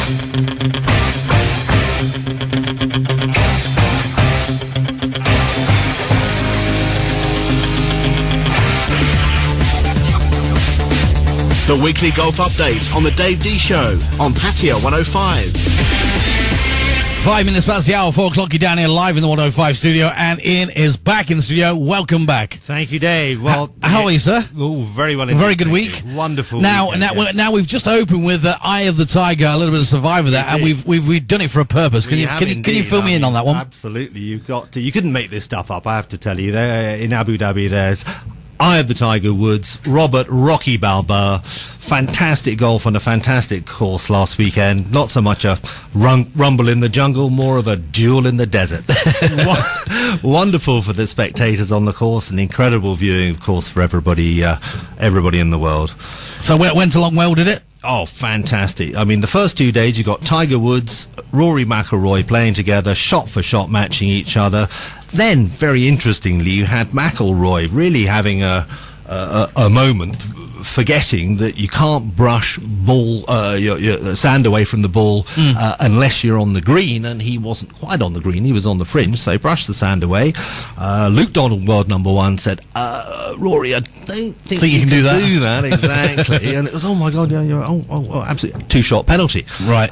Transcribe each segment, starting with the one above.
The weekly golf update on the Dave D Show on Pattaya 105. 5 minutes past the hour, 4 o'clock. You're down here live in the 105 studio, and Ian is back in the studio. Welcome back. Thank you, Dave. Well, how are you, sir? Oh, very well. Very good week. Wonderful. Now we've just opened with Eye of the Tiger, a little bit of Survivor there, and we've done it for a purpose. Can you fill me in on that one? Absolutely. You've got to. You couldn't make this stuff up. I have to tell you. There in Abu Dhabi, there's Eye of the Tiger Woods, Robert Rocky Balboa. Fantastic golf on a fantastic course last weekend. Not so much a rumble in the jungle, more of a duel in the desert. Wonderful for the spectators on the course, and incredible viewing, of course, for everybody in the world. So it went along well, did it? Oh, fantastic. I mean, the first 2 days you got Tiger Woods, Rory McIlroy playing together, shot for shot, matching each other. Then, very interestingly, you had McIlroy really having a moment, forgetting that you can't brush your sand away from the ball unless you're on the green, and he wasn't quite on the green, he was on the fringe, so he brushed the sand away. Luke Donald, world number one, said, Rory, I don't think you can do that. Exactly. And it was, oh my God, yeah, absolutely, 2-shot penalty. Right.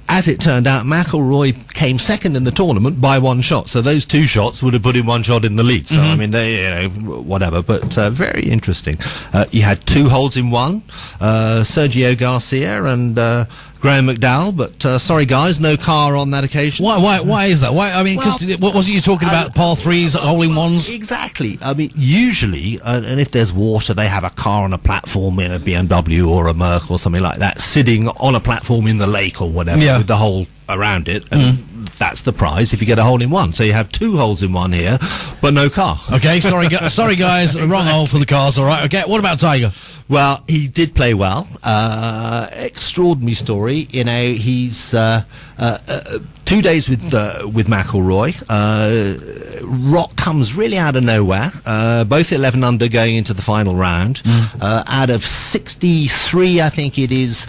As it turned out, McIlroy came second in the tournament by 1 shot, so those 2 shots would have put him 1 shot in the lead. So, I mean, whatever, but very interesting. You had 2 holes in 1, Sergio Garcia and Graham McDowell, but sorry guys, no car on that occasion. Why is that? Why? I mean, because what wasn't you talking about par 3s, hole-in-ones? Exactly. I mean, usually, and if there's water, they have a car on a platform in a BMW or a Merc or something like that, sitting on a platform in the lake or whatever, with the hole around it, and that's the prize if you get a hole-in-one. So you have 2 holes in 1 here, but no car. Okay, sorry guys, exactly. Wrong hole for the cars, all right. Okay, what about Tiger? Well, he did play well. Extraordinary story. You know, he's 2 days with McIlroy. Rock comes really out of nowhere. Both 11 under going into the final round. Out of 63, I think it is,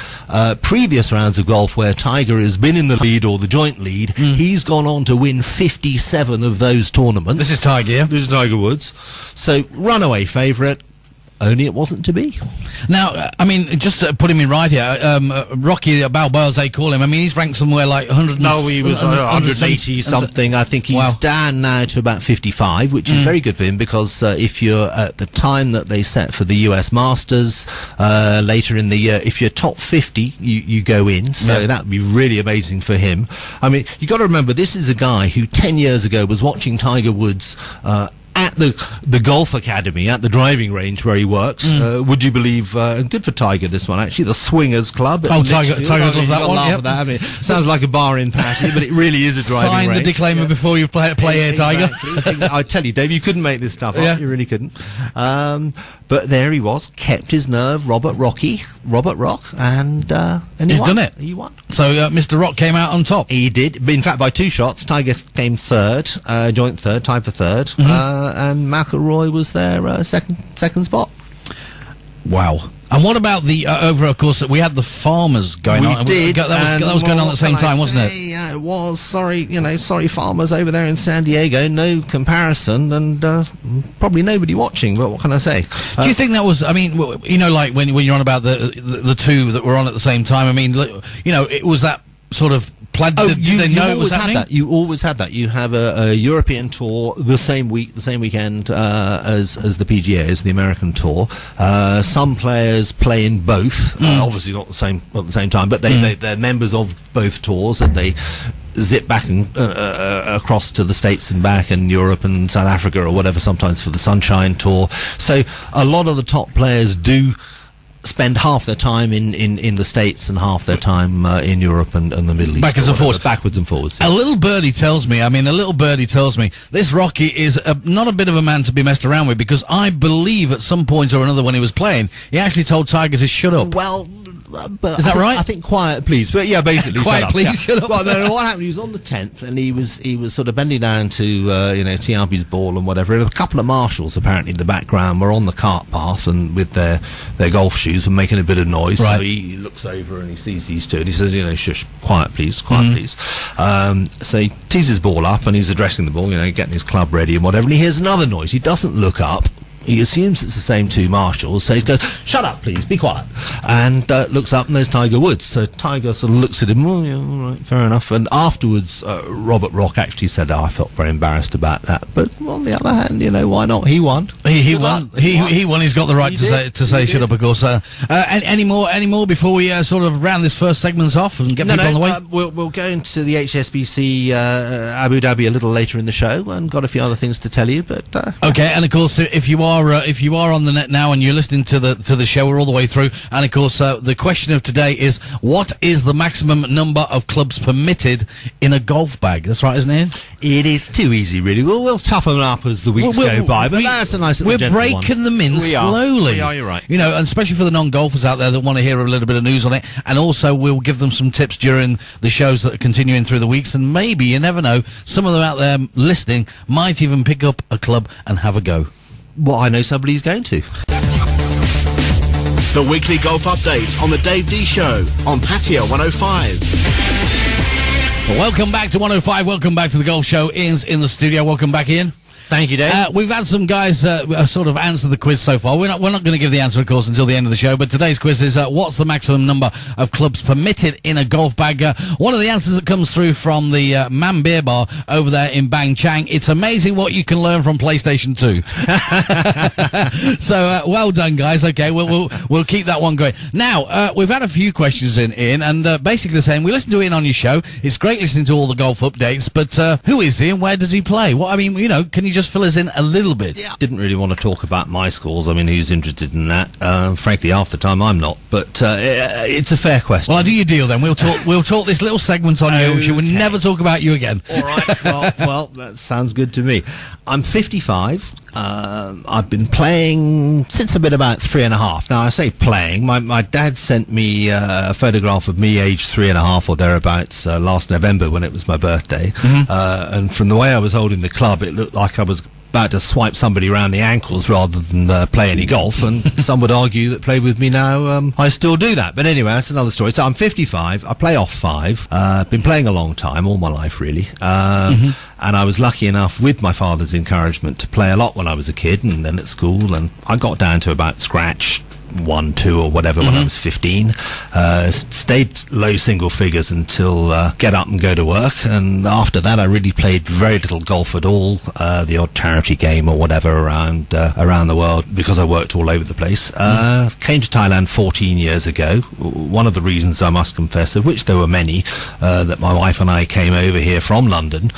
previous rounds of golf where Tiger has been in the lead or the joint lead, he's gone on to win 57 of those tournaments. This is Tiger, yeah? This is Tiger Woods. So, runaway favourite. Only it wasn't to be. Now, I mean, just to put him in right here, Rocky Balboa, as they call him, I mean, he's ranked somewhere like 100. No, he was 180 something. I think he's down now to about 55, which is very good for him, because if you're at the time that they set for the US Masters later in the year, if you're top 50, you go in. So that would be really amazing for him. I mean, you got to remember, this is a guy who 10 years ago was watching Tiger Woods at the golf academy, at the driving range where he works. Would you believe, good for Tiger, this one, actually, the Swingers Club. Oh, Tiger loves that one, yep. That. I mean, sounds like a bar in Pattaya, but it really is a driving range. Sign the disclaimer before you play here, Tiger. I tell you, Dave, you couldn't make this stuff up. You really couldn't. But there he was, kept his nerve, Robert Rock, and he's done it. He won. So Mr. Rock came out on top. He did. In fact, by 2 shots, Tiger came third, joint third, tied for third, and McIlroy was their second spot. Wow. And what about the over? Of course, we had the Farmers going on. Did, that was going on at the same time, wasn't it? Yeah, it was. Sorry, Farmers over there in San Diego. No comparison, and probably nobody watching. But what can I say? Do you think that was? I mean, like when you're on about the 2 that were on at the same time. I mean, it was that sort of. Did they know it was happening? You always had that. You have a European tour the same weekend as the PGA, as the American tour. Some players play in both, obviously not at the same time, but they're members of both tours, and they zip back and across to the States and back, and Europe and South Africa or whatever, sometimes for the Sunshine Tour. So a lot of the top players do spend half their time in the States and half their time in Europe and the Middle East. Backwards and forwards. A little birdie tells me this Rocky is not a bit of a man to be messed around with, because I believe at some point or another when he was playing, he actually told Tiger to shut up. Well, but Is that right? I think quiet, please. But yeah, basically, quiet, shut up. please. Yeah. Shut up. Well, no, what happened? He was on the 10th, and he was sort of bending down to Tiapi's ball and whatever. And a couple of marshals apparently in the background were on the cart path and with their golf shoes and making a bit of noise. Right. So he looks over and he sees these two, and he says, shush, quiet, please, please. So he tees his ball up and he's addressing the ball, getting his club ready and whatever. And he hears another noise. He doesn't look up. He assumes it's the same two marshals, so he goes, shut up, please, be quiet. And looks up, and there's Tiger Woods. So Tiger sort of looks at him, well, yeah, all right, fair enough. And afterwards, Robert Rock actually said, I felt very embarrassed about that. But on the other hand, why not? He won. He won. He won. He's got the right to say shut up, of course. Any more before we sort of round this first segment off and get people on the way? We'll go into the HSBC Abu Dhabi a little later in the show, and got a few other things to tell you. But okay, and of course, if you are on the net now and you're listening to the show, we're all the way through. And of course, the question of today is, what is the maximum number of clubs permitted in a golf bag? That's right, isn't it? It is too easy, really. We'll toughen up as the weeks go by, but that's a nice little We're breaking them in slowly. We are, you're right. And especially for the non-golfers out there that want to hear a little bit of news on it. And also, we'll give them some tips during the shows that are continuing through the weeks. And maybe, you never know, some of them out there listening might even pick up a club and have a go. Well, I know somebody's going to. The weekly golf update on the Dave D Show on Pattaya 105. Well, welcome back to 105. Welcome back to the golf show. Ian's in the studio. Welcome back, Ian. Thank you, Dave. We've had some guys sort of answer the quiz so far. We're not going to give the answer, of course, until the end of the show. But today's quiz is what's the maximum number of clubs permitted in a golf bag? One of the answers that comes through from the Man Beer Bar over there in Bang Chang. It's amazing what you can learn from PlayStation 2. So well done, guys. Okay, we'll keep that one going. Now we've had a few questions in, Ian, and basically saying we listen to Ian on your show. It's great listening to all the golf updates, but who is he and where does he play? What can you just fill us in a little bit? Yeah. Didn't really want to talk about my scores. I mean, who's interested in that? Frankly, half the time I'm not. But it's a fair question. Well, I'll do your deal then. We'll talk this little segment on you. We will never talk about you again. All right. Well, that sounds good to me. I'm 55. I've been playing since I've been about 3.5. Now, I say playing. My dad sent me a photograph of me aged 3.5 or thereabouts last November when it was my birthday. Mm-hmm. And from the way I was holding the club, it looked like I was about to swipe somebody around the ankles rather than play any golf, and some would argue that play with me now, I still do that. But anyway, that's another story. So I'm 55, I play off 5, been playing a long time, all my life really, and I was lucky enough with my father's encouragement to play a lot when I was a kid and then at school, and I got down to about scratch 1, 2 or whatever when I was 15. Stayed low single figures until get up and go to work, and after that I really played very little golf at all, the odd charity game or whatever around the world, because I worked all over the place. Came to Thailand 14 years ago. One of the reasons, I must confess, of which there were many, that my wife and I came over here from London,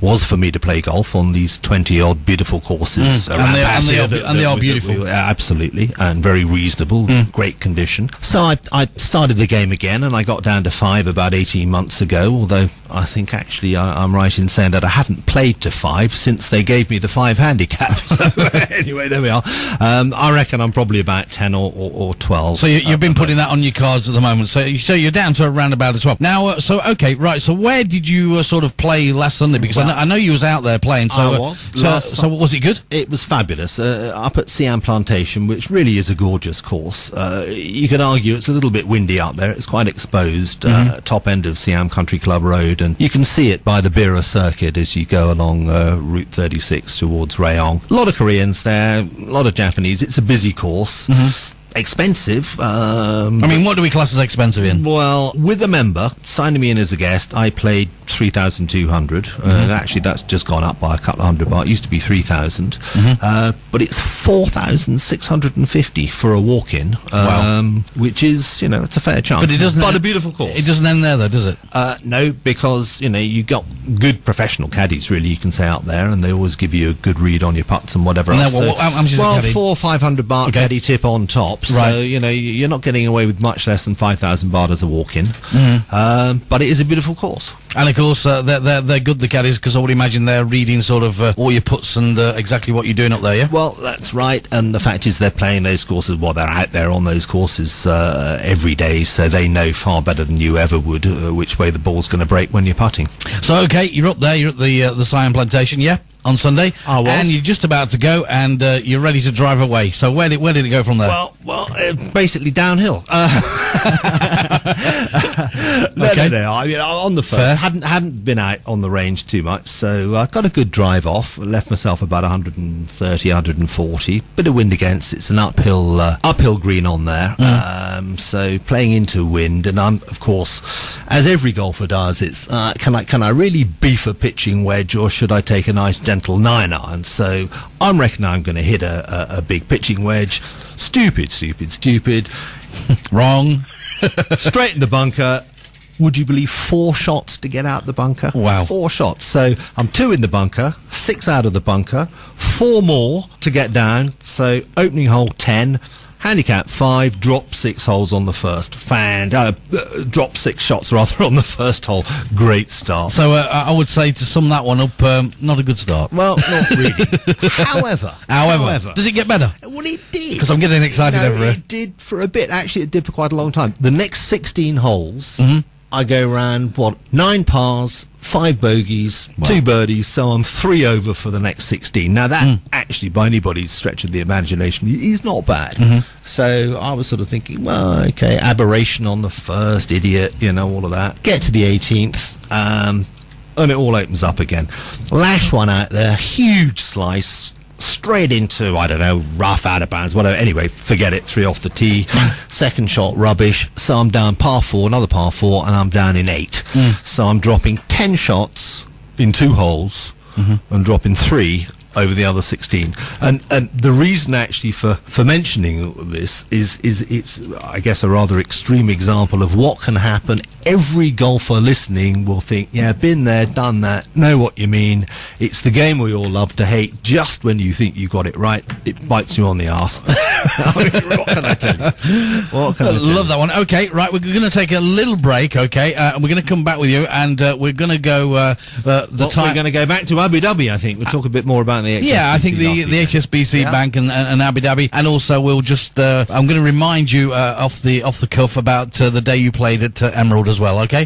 was for me to play golf on these 20 odd beautiful courses around Pattaya. And they are beautiful. Absolutely, and very reasonable, great condition. So I started the game again, and I got down to 5 about 18 months ago, although I think actually I'm right in saying that I haven't played to 5 since they gave me the 5 handicap. So anyway, there we are. I reckon I'm probably about 10 or 12. So you've been putting that on your cards at the moment. So you're down to around about a 12. Now, so where did you sort of play last Sunday? Because I know you was out there playing. So I was. So was it good? It was fabulous. Up at Siam Plantation, which really is a gorgeous course. You could argue it's a little bit windy up there. It's quite exposed, top end of Siam Country Club Road, and you can see it by the Bira circuit as you go along Route 36 towards Rayong. A lot of Koreans there, a lot of Japanese. It's a busy course. Expensive. I mean, what do we class as expensive in? Well, with a member, signing me in as a guest, I played 3,200. And actually, that's just gone up by a couple of $100. It used to be 3,000. But it's 4,650 for a walk-in. Wow. Which is, it's a fair chance. But it doesn't. But a beautiful course. It doesn't end there, though, does it? No, because you got good professional caddies, really. You can say out there, and they always give you a good read on your putts and whatever else. How much is a caddy? 400 or 500 baht caddy tip on top. steps. Right. So, you know, you're not getting away with much less than 5,000 baht as a walk-in. But it is a beautiful course. And of course, they're good, the caddies, because I would imagine they're reading sort of all your puts and exactly what you're doing up there, yeah? Well, that's right. And the fact is they're playing those courses, well, they're out there on those courses every day, so they know far better than you ever would which way the ball's going to break when you're putting. So, okay, you're up there, you're at the Siam Plantation, yeah? On Sunday, I was. And you're just about to go, and you're ready to drive away. So where did it go from there? Well, basically downhill. No. I mean, on the first, hadn't been out on the range too much, so I got a good drive off. Left myself about 130, 140. Bit of wind against. It's an uphill green on there. So playing into wind, and I'm, of course, as every golfer does, it's can I really beef a pitching wedge, or should I take a nice gentle 9-iron? So I'm reckoning I'm going to hit a big pitching wedge. Stupid. Wrong. Straight in the bunker. Would you believe 4 shots to get out the bunker? Wow. 4 shots. So I'm 2 in the bunker, 6 out of the bunker, 4 more to get down. So opening hole 10, handicap 5, drop 6 holes on the first. Drop 6 shots rather on the first hole. Great start. So I would say, to sum that one up, not a good start. Well, not really. However, does it get better? Well, it did. Because I'm getting excited over it. It did for a bit. Actually, it did for quite a long time. The next 16 holes, I go around 9 pars, 5 bogeys, 2 birdies, so I'm 3 over for the next 16. Now that actually, by anybody's stretch of the imagination, is not bad. So I was sort of thinking, well, okay, aberration on the first, idiot, you know, all of that. Get to the 18th, and it all opens up again. Lash one out there, huge slice, straight into, I don't know, rough, out of bounds, whatever. Anyway, forget it, 3 off the tee. Second shot, rubbish. So I'm down par 4, another par 4, and I'm down in 8. So I'm dropping 10 shots in 2 holes and dropping 3 over the other 16. And the reason actually for mentioning this is it's, I guess, a rather extreme example of what can happen. Every golfer listening will think, yeah, been there, done that, know what you mean. It's the game we all love to hate. Just when you think you got it right, it bites you on the arse. I mean, what can I tell you? Love that one. Okay, right, we're going to take a little break, okay, and we're going to come back with you, and we're going to go We're going to go back to Abu Dhabi, I think. We'll talk a bit more about the HSBC. Yeah, I think the HSBC Bank and Abu Dhabi, and also we'll just I'm going to remind you off the cuff about the day you played at Emerald as well, okay?